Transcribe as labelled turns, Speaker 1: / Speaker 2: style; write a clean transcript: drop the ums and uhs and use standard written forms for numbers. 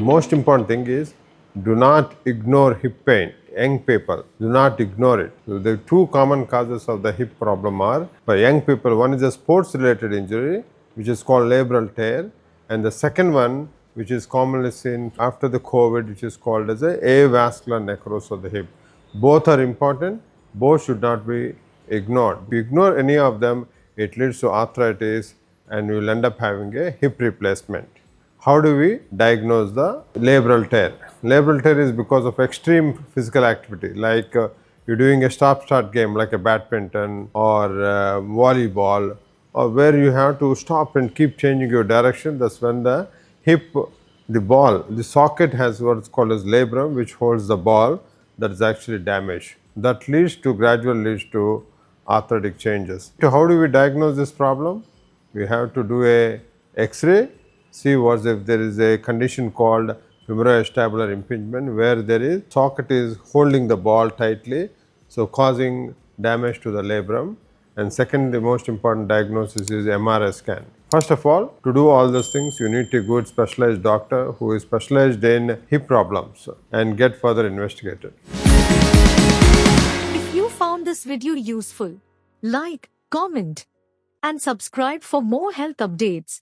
Speaker 1: most important thing is do not ignore hip pain. Young people, do not ignore it. So the two common causes of the hip problem are, for young people, one is a sports related injury, which is called labral tear, and the second one, which is commonly seen after the COVID, which is called as a avascular necrosis of the hip. Both are important, both should not be ignored. If you ignore any of them, it leads to arthritis and you will end up having a hip replacement. How do we diagnose the labral tear? Labral tear is because of extreme physical activity, like you're doing a stop-start game like a badminton or volleyball, or where you have to stop and keep changing your direction. That's when the hip, the ball, the socket has what's called as labrum, which holds the ball, that is actually damaged. That gradually leads to arthritic changes. So how do we diagnose this problem? We have to do a X-ray, see what if there is a condition called femoroacetabular impingement, where there is socket is holding the ball tightly, so causing damage to the labrum. And second, the most important diagnosis is MRI scan. First of all, to do all those things, you need a good specialized doctor who is specialized in hip problems and get further investigated.
Speaker 2: If you found this video useful, like, comment, and subscribe for more health updates.